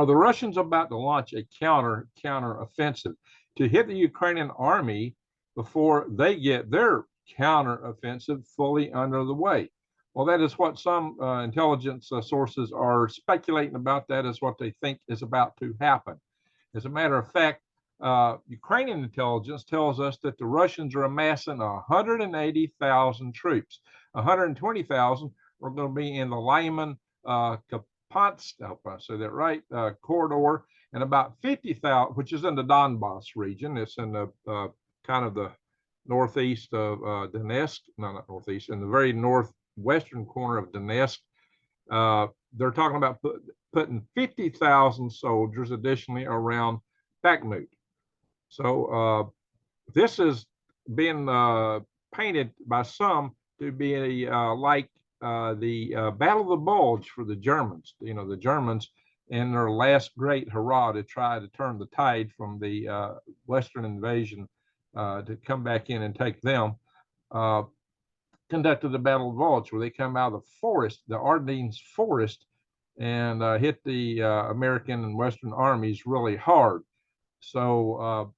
Are the Russians about to launch a counter offensive to hit the Ukrainian army before they get their counter offensive fully under the way? Well, that is what some intelligence sources are speculating about. That is what they think is about to happen. As a matter of fact, Ukrainian intelligence tells us that the Russians are amassing 180,000 troops. 120,000 are going to be in the Lyman Kapats, I hope I say that right, corridor, and about 50,000, which is in the Donbass region. It's in the kind of the northeast of Donetsk, no, not northeast, in the very northwestern corner of Donetsk. They're talking about putting 50,000 soldiers additionally around Bakhmut. So this is being painted by some to be like the Battle of the Bulge for the Germans. You know, the Germans in their last great hurrah to try to turn the tide from the Western invasion to come back in and take them, conducted the Battle of the Bulge, where they come out of the forest, the Ardennes forest, and hit the American and Western armies really hard. So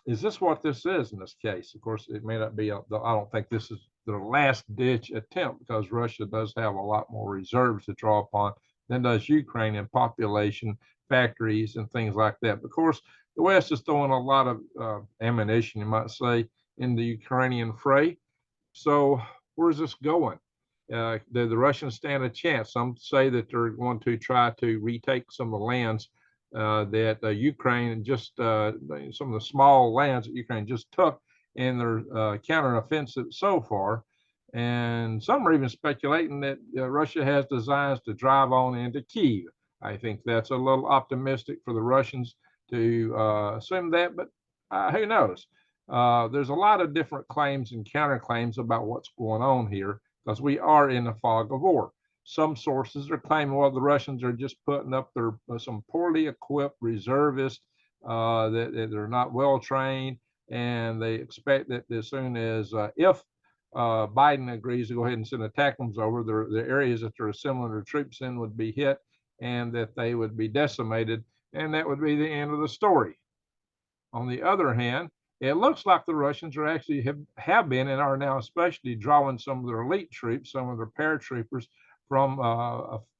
is this what this is in this case? Of course, it may not be. I don't think this is their last ditch attempt, because Russia does have a lot more reserves to draw upon than does Ukraine in population, factories, and things like that. But of course, the West is throwing a lot of ammunition, you might say, in the Ukrainian fray. So where's this going? Do the Russians stand a chance? Some say that they're going to try to retake some of the lands that Ukraine just, some of the small lands that Ukraine just took in their counteroffensive so far. And some are even speculating that Russia has designs to drive on into Kyiv. I think that's a little optimistic for the Russians to assume that, but who knows? There's a lot of different claims and counterclaims about what's going on here, because we are in a fog of war. Some sources are claiming, well, the Russians are just putting up their some poorly equipped reservists that they're not well trained, and they expect that as soon as if Biden agrees to go ahead and send attackers over, the areas that they're assembling their troops in would be hit, and that they would be decimated, and that would be the end of the story. On the other hand, it looks like the Russians are actually have been and are now especially drawing some of their elite troops, some of their paratroopers from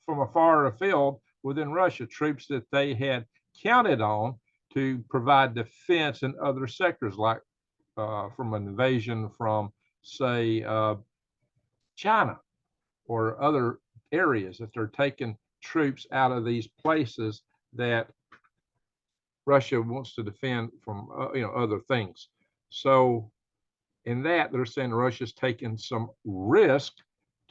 afar afield within Russia, troops that they had counted on to provide defense in other sectors, like from an invasion from, say, China or other areas, that they're taking troops out of these places that Russia wants to defend from other things. So in that, they're saying Russia's taken some risk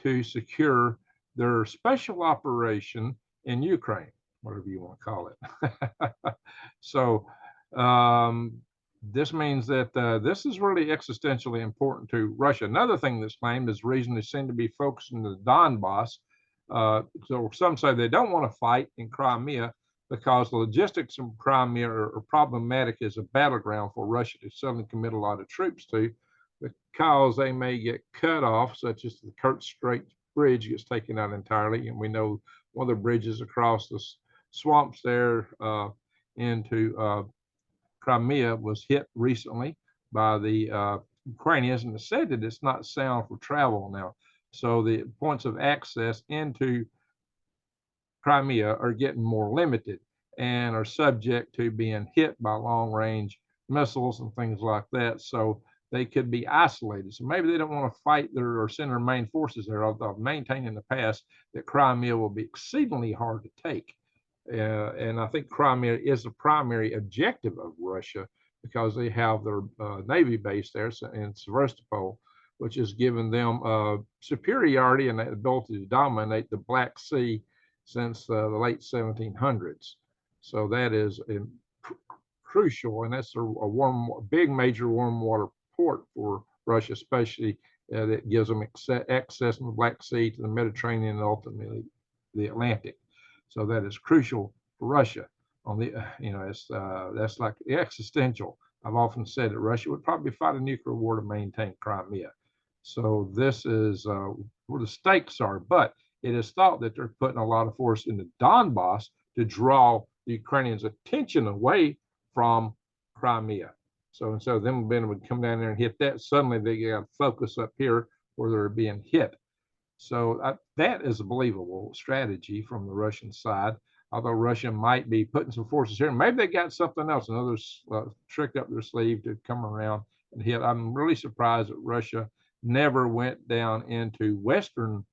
to secure their special operation in Ukraine, whatever you want to call it. So this means that this is really existentially important to Russia. Another thing that's claimed is the reason they seem to be focusing on the Donbass. So some say they don't want to fight in Crimea because the logistics in Crimea are problematic as a battleground for Russia to suddenly commit a lot of troops to, because they may get cut off, such as the Kerch Strait Bridge gets taken out entirely. And we know one of the bridges across the swamps there into Crimea was hit recently by the Ukrainians, and it's said that it's not sound for travel now. So the points of access into Crimea are getting more limited and are subject to being hit by long-range missiles and things like that. So they could be isolated. So maybe they don't want to fight or send their main forces there, although I've maintained in the past that Crimea will be exceedingly hard to take. And I think Crimea is the primary objective of Russia, because they have their Navy base there in Sevastopol, which has given them superiority and the ability to dominate the Black Sea since the late 1700s. So that is crucial, and that's a big major warm water port for Russia, especially that gives them access from the Black Sea to the Mediterranean and ultimately the Atlantic. So that is crucial for Russia. On the that's like existential. I've often said that Russia would probably fight a nuclear war to maintain Crimea. So this is where the stakes are, but it is thought that they're putting a lot of force into Donbass to draw the Ukrainians' attention away from Crimea. So instead of them being able to come down there and hit that, suddenly they got focus up here where they're being hit. So that is a believable strategy from the Russian side, although Russia might be putting some forces here. Maybe they got something else, another trick up their sleeve to come around and hit. I'm really surprised that Russia never went down into Western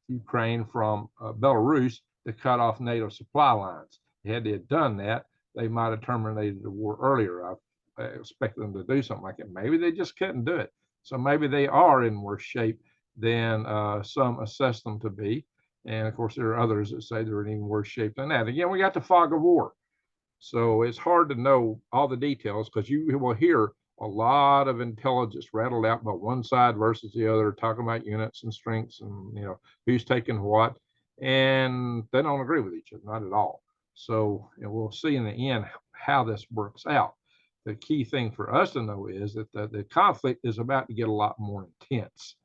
Ukraine from Belarus to cut off NATO supply lines. Had they done that, they might have terminated the war earlier. I expect them to do something like that. Maybe they just couldn't do it. So maybe they are in worse shape than some assess them to be. And of course, there are others that say they're in even worse shape than that. Again, we got the fog of war. So it's hard to know all the details because you will hear a lot of intelligence rattled out by one side versus the other, talking about units and strengths and, you know, who's taking what. And they don't agree with each other, not at all. So we'll see in the end how this works out. The key thing for us to know is that the conflict is about to get a lot more intense.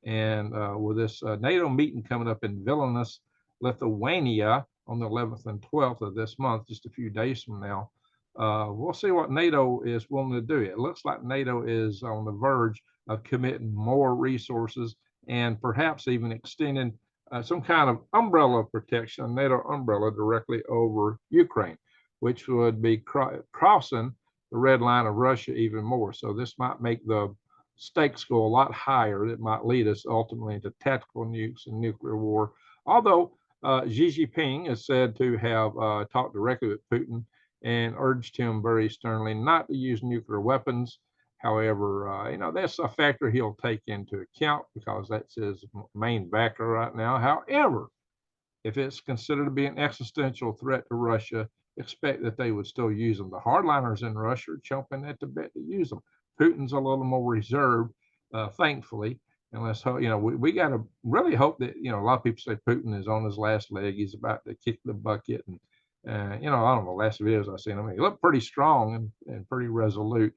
And with this NATO meeting coming up in Vilnius, Lithuania, on the 11th and 12th of this month, just a few days from now, we'll see what NATO is willing to do. It looks like NATO is on the verge of committing more resources and perhaps even extending some kind of umbrella protection, a NATO umbrella directly over Ukraine, which would be crossing the red line of Russia even more. So this might make the stakes go a lot higher. That might lead us ultimately into tactical nukes and nuclear war. Although Xi Jinping is said to have talked directly with Putin and urged him very sternly not to use nuclear weapons. However, you know, that's a factor he'll take into account because that's his main backer right now. However, if it's considered to be an existential threat to Russia, expect that they would still use them. The hardliners in Russia are chomping at the bit to use them. Putin's a little more reserved, thankfully. And let's hope, you know, we got to really hope that, you know, a lot of people say Putin is on his last leg. He's about to kick the bucket. And, you know, I don't know, the last videos I've seen him, he looked pretty strong and pretty resolute.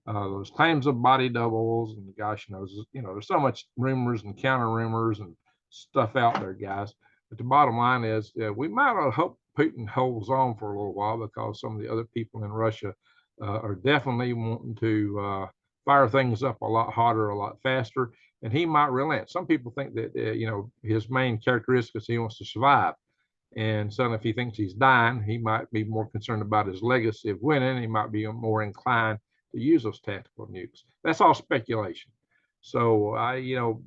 Those claims of body doubles and gosh knows, you know, there's so much rumors and counter rumors and stuff out there, guys. But the bottom line is we might hope Putin holds on for a little while because some of the other people in Russia are definitely wanting to fire things up a lot hotter, a lot faster, and he might relent. Some people think that, you know, his main characteristic is he wants to survive. And so if he thinks he's dying, he might be more concerned about his legacy of winning. He might be more inclined to use those tactical nukes. That's all speculation. So you know,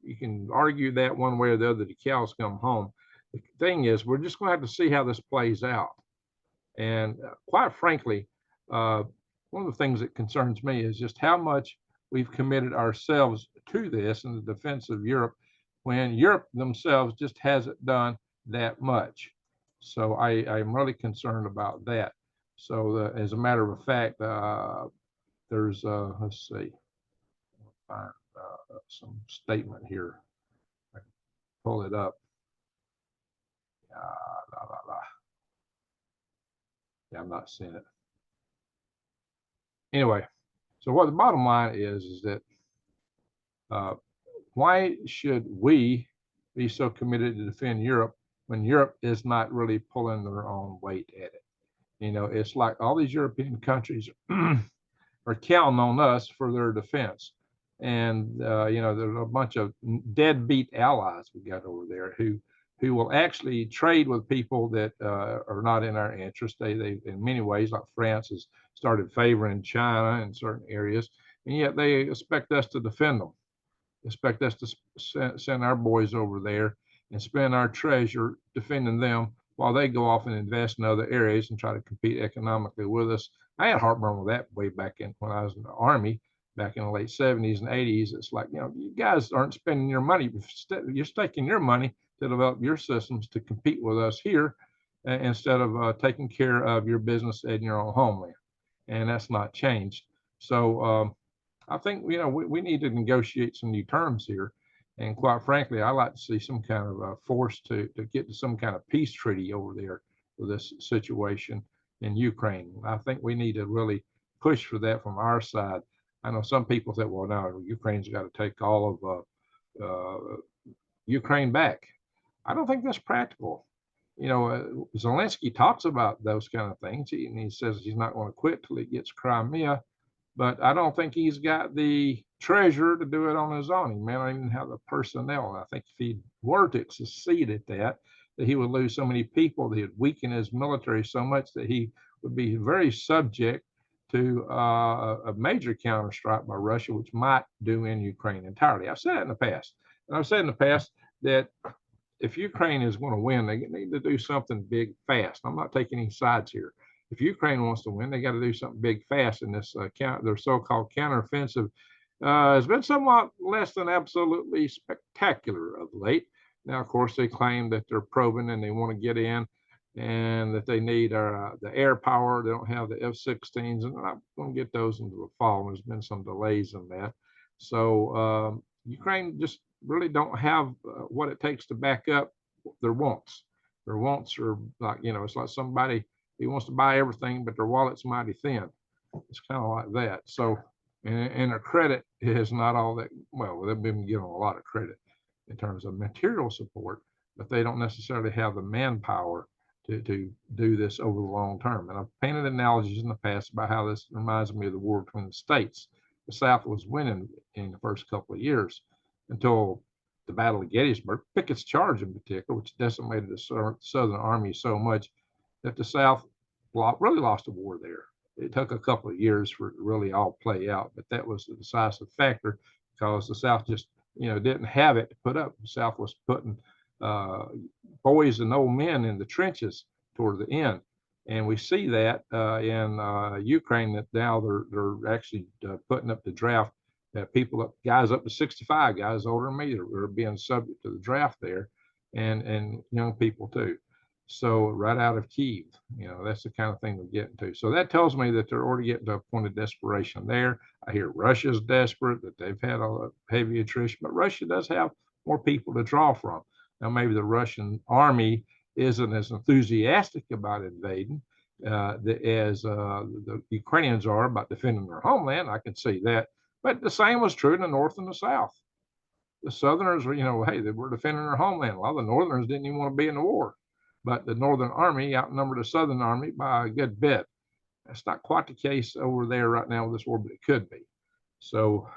you can argue that one way or the other. The cows come home. The thing is, we're just going to have to see how this plays out. And quite frankly, one of the things that concerns me is just how much we've committed ourselves to this in the defense of Europe, when Europe themselves just hasn't done that much. So I'm really concerned about that. So as a matter of fact, there's let's see, find some statement here. I can pull it up. Yeah, I'm not seeing it. Anyway, so what the bottom line is that why should we be so committed to defend Europe when Europe is not really pulling their own weight at it? You know, it's like all these European countries are counting on us for their defense. And, you know, there's a bunch of deadbeat allies we got over there who will actually trade with people that are not in our interest. They in many ways, like France has started favoring China in certain areas, and yet they expect us to defend them, expect us to send our boys over there and spend our treasure defending them while they go off and invest in other areas and try to compete economically with us. I had heartburn with that way back when I was in the Army, back in the late 70s and 80s. It's like, you know, you guys aren't spending your money. You're staking your money to develop your systems to compete with us here instead of taking care of your business in your own homeland. And that's not changed. So I think, you know, we need to negotiate some new terms here. And quite frankly, I like to see some kind of force to get to some kind of peace treaty over there with this situation in Ukraine. I think we need to really push for that from our side. I know some people say, well, now Ukraine's got to take all of Ukraine back. I don't think that's practical. Zelensky talks about those kind of things, and he says he's not going to quit till he gets Crimea. But I don't think he's got the treasure to do it on his own. He may not even have the personnel. And I think if he were to succeed at that he would lose so many people, that he'd weaken his military so much that he would be very subject to a major counterstrike by Russia, which might do in Ukraine entirely. I've said it in the past. And I've said in the past that if Ukraine is going to win, they need to do something big fast. I'm not taking any sides here. If Ukraine wants to win, they got to do something big fast. And this their so-called counteroffensive has been somewhat less than absolutely spectacular of late. Now, of course, they claim that they're probing and they want to get in, and that they need the air power. They don't have the F-16s, and I'm going to get those into the fall. There's been some delays in that. So Ukraine just really don't have what it takes to back up their wants. Their wants are like, it's like somebody who wants to buy everything, but their wallet's mighty thin. It's kind of like that. So, and their credit is not all that well. They've been given a lot of credit in terms of material support, but they don't necessarily have the manpower to do this over the long term. And I've painted analogies in the past about how this reminds me of the war between the states. The South was winning in the first couple of years until the Battle of Gettysburg, Pickett's charge in particular, which decimated the Southern Army so much that the South really lost the war there. It took a couple of years for it to really all play out, but that was the decisive factor because the South just, didn't have it to put up. The South was putting boys and old men in the trenches toward the end. And we see that in Ukraine, that now they're actually putting up the draft. Guys up to 65, guys older than me, are being subject to the draft there, and young people too. So right out of Kyiv, that's the kind of thing they're getting to. So that tells me that they're already getting to a point of desperation there. I hear Russia's desperate, that they've had a heavy attrition, but Russia does have more people to draw from. Now, maybe the Russian army isn't as enthusiastic about invading as the Ukrainians are about defending their homeland. I can see that. But the same was true in the North and the South. The Southerners were, hey, they were defending their homeland. A lot of the Northerners didn't even want to be in the war. But the Northern Army outnumbered the Southern Army by a good bit. That's not quite the case over there right now with this war, but it could be. So,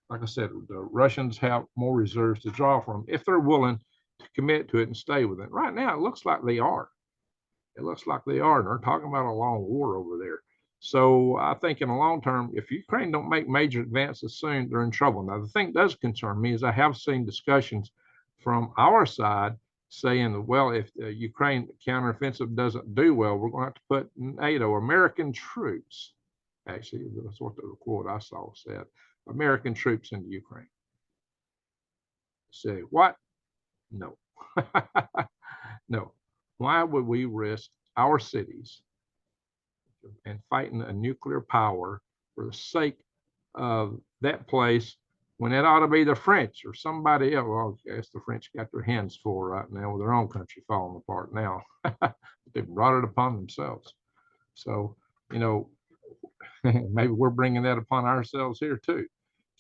like I said, the Russians have more reserves to draw from if they're willing to commit to it and stay with it. Right now, it looks like they are. It looks like they are, and they're talking about a long war over there. So I think in the long term, if Ukraine don't make major advances soon, they're in trouble. Now, the thing that does concern me is I have seen discussions from our side saying, well, if the Ukraine counteroffensive doesn't do well, we're going to have to put NATO, American troops, actually, that's what the quote I saw said, American troops into Ukraine. Say, what? No. No. Why would we risk our cities and fighting a nuclear power for the sake of that place when it ought to be the French or somebody else? Well, I guess the French got their hands full right now with their own country falling apart now. They brought it upon themselves. So, maybe we're bringing that upon ourselves here too.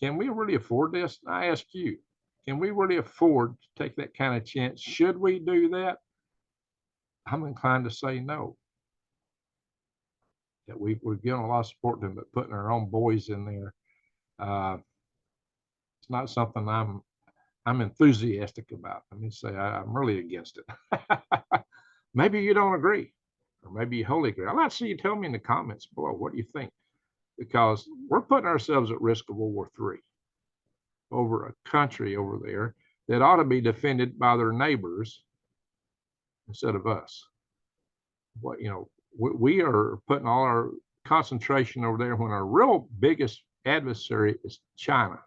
Can we really afford this? I ask you, can we really afford to take that kind of chance? Should we do that? I'm inclined to say no. That we've given a lot of support to them, but putting our own boys in there, it's not something I'm enthusiastic about. Let me say I'm really against it. Maybe you don't agree, or maybe you wholly agree. I'd like to see you tell me in the comments below. What do you think? Because we're putting ourselves at risk of World War III over a country over there that ought to be defended by their neighbors instead of us. What we are putting all our concentration over there when our real biggest adversary is China.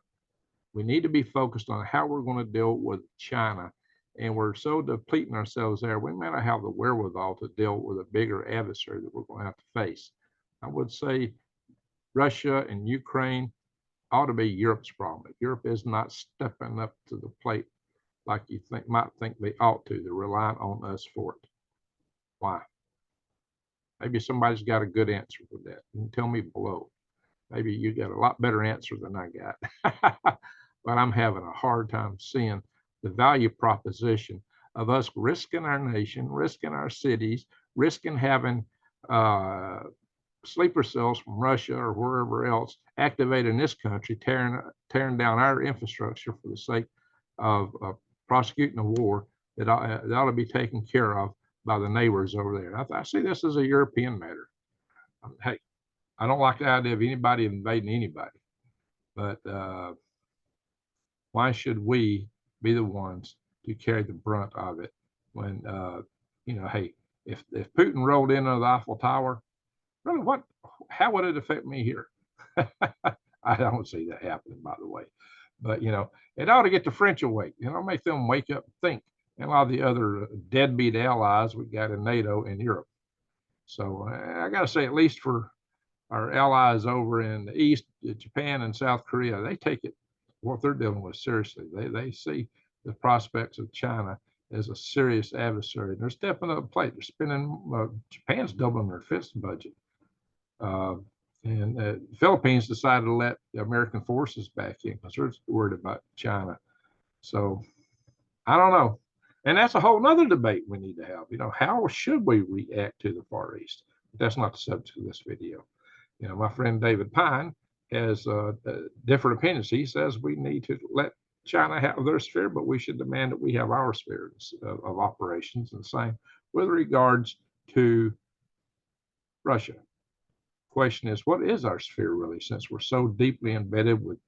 We need to be focused on how we're going to deal with China. And we're so depleting ourselves there, we may not have the wherewithal to deal with a bigger adversary that we're going to have to face. I would say Russia and Ukraine ought to be Europe's problem. If Europe is not stepping up to the plate like you might think they ought to, they're relying on us for it. Why? Maybe somebody's got a good answer for that. You can tell me below. Maybe you got a lot better answer than I got. But I'm having a hard time seeing the value proposition of us risking our nation, risking our cities, risking having sleeper cells from Russia or wherever else activated in this country, tearing down our infrastructure for the sake of prosecuting a war that ought to be taken care of by the neighbors over there. I see this as a European matter. Hey, I don't like the idea of anybody invading anybody, but why should we be the ones to carry the brunt of it when, hey, if Putin rolled into the Eiffel Tower, really, how would it affect me here? I don't see that happening, by the way. But, it ought to get the French awake, make them wake up and think, and a lot of the other deadbeat allies we got in NATO and Europe. So I got to say, at least for our allies over in the East, Japan and South Korea, they take what they're dealing with seriously. They see the prospects of China as a serious adversary. They're stepping up the plate. They're spending, Japan's doubling their defense budget. And the Philippines decided to let the American forces back in because they're worried about China. So I don't know. And that's a whole nother debate we need to have. How should we react to the Far East? But that's not the subject of this video. My friend David Pine has different opinions. He says we need to let China have their sphere, but we should demand that we have our spheres of operations. And the same with regards to Russia. Question is, what is our sphere really, since we're so deeply embedded with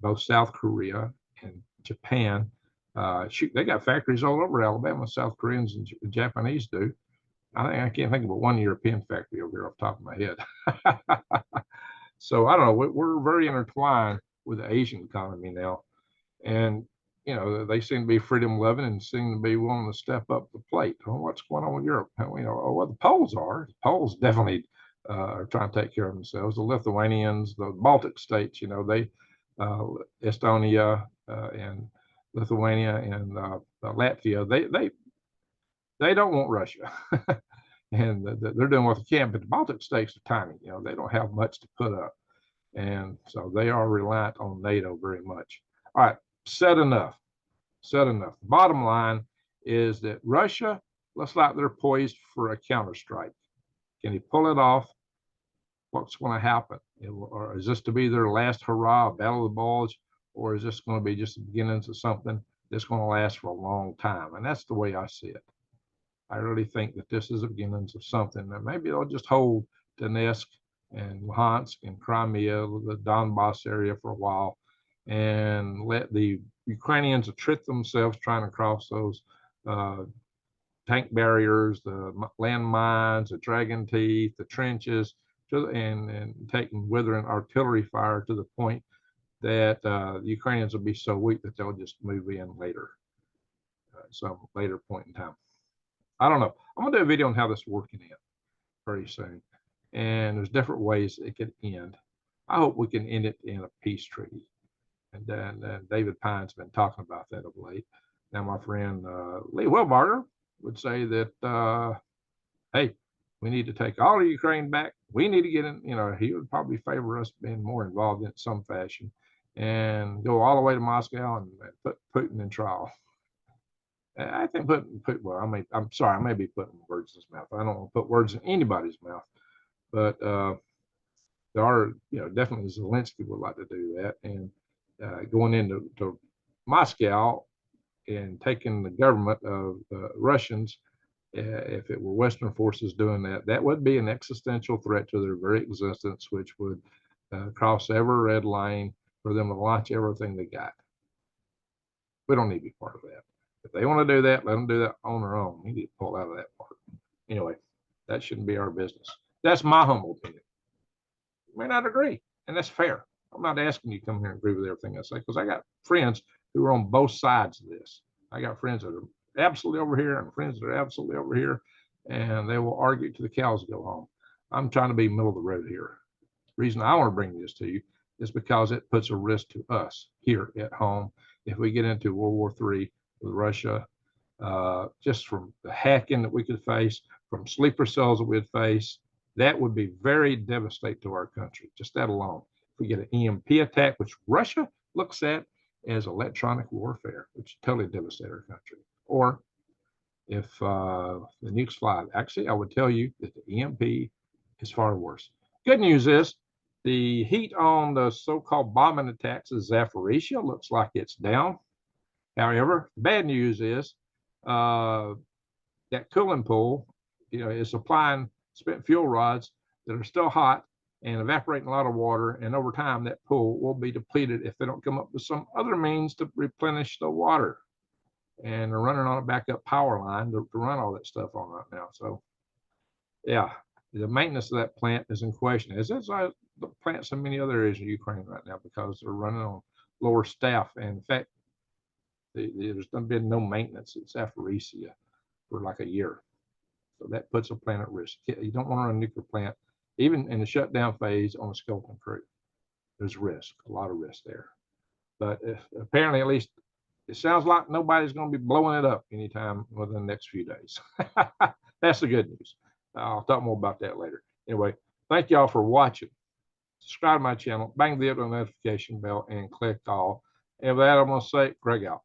both South Korea and Japan? Shoot, they got factories all over Alabama. South Koreans and Japanese do. I can't think of one European factory over here off the top of my head. So I don't know. We're very intertwined with the Asian economy now, and they seem to be freedom loving and seem to be willing to step up the plate. What's going on with Europe? What the Poles are. The Poles definitely are trying to take care of themselves. The Lithuanians, the Baltic states, they Estonia and Lithuania and Latvia, they don't want Russia. And they're doing what they can, but the Baltic states are tiny. They don't have much to put up. And so they are reliant on NATO very much. All right, said enough. The bottom line is that Russia looks like they're poised for a counterstrike. Can he pull it off? What's going to happen? Or is this to be their last hurrah, Battle of the Bulge? Or is this going to be just the beginnings of something that's going to last for a long time? And that's the way I see it. I really think that this is the beginnings of something that maybe they'll just hold Donetsk and Luhansk and Crimea, the Donbass area for a while, and let the Ukrainians attrit themselves trying to cross those tank barriers, the land mines, the dragon teeth, the trenches, and taking withering artillery fire to the point that the Ukrainians will be so weak that they'll just move in later, some later point in time. I don't know. I'm going to do a video on how this is working in pretty soon. And there's different ways it could end. I hope we can end it in a peace treaty. And then David Pine's been talking about that of late. Now, my friend Lee Wilbarger would say that, hey, we need to take all of Ukraine back. We need to get in, he would probably favor us being more involved in some fashion and go all the way to Moscow and put Putin in trial. I think I'm sorry, I may be putting words in his mouth. I don't want to put words in anybody's mouth, but there are, definitely Zelensky would like to do that. And going into Moscow and taking the government of Russians, if it were Western forces doing that, that would be an existential threat to their very existence, which would cross every red line for them to launch everything they got. We don't need to be part of that. If they want to do that, let them do that on their own. We need to pull out of that part. Anyway, that shouldn't be our business. That's my humble opinion. You may not agree, and that's fair. I'm not asking you to come here and agree with everything I say, because I got friends who are on both sides of this. I got friends that are absolutely over here and friends that are absolutely over here, and they will argue till the cows go home. I'm trying to be middle of the road here. The reason I want to bring this to you is because it puts a risk to us here at home if we get into World War III with Russia, just from the hacking that we could face, from sleeper cells that we'd face. That would be very devastating to our country, just that alone. If we get an EMP attack, which Russia looks at as electronic warfare, which totally devastate our country. or if the nukes fly. Actually, I would tell you that the EMP is far worse. Good news is the heat on the so-called bombing attacks of Zaporizhzhia looks like it's down. However, the bad news is that cooling pool, is supplying spent fuel rods that are still hot and evaporating a lot of water. And over time, that pool will be depleted if they don't come up with some other means to replenish the water. And they're running on a backup power line to run all that stuff on right now. So, yeah, the maintenance of that plant is in question. As is the plants in many other areas of Ukraine right now because they're running on lower staff. And in fact, there's been no maintenance at Zaporizhzhia for like a year. So that puts a plant at risk. You don't want to run a nuclear plant, even in the shutdown phase on a skeleton crew. There's risk, a lot of risk there. But apparently, at least, it sounds like nobody's going to be blowing it up anytime within the next few days. That's the good news. I'll talk more about that later. Anyway, thank y'all for watching. Subscribe to my channel, bang the notification bell, and click all. And with that, I'm going to say, Greg out.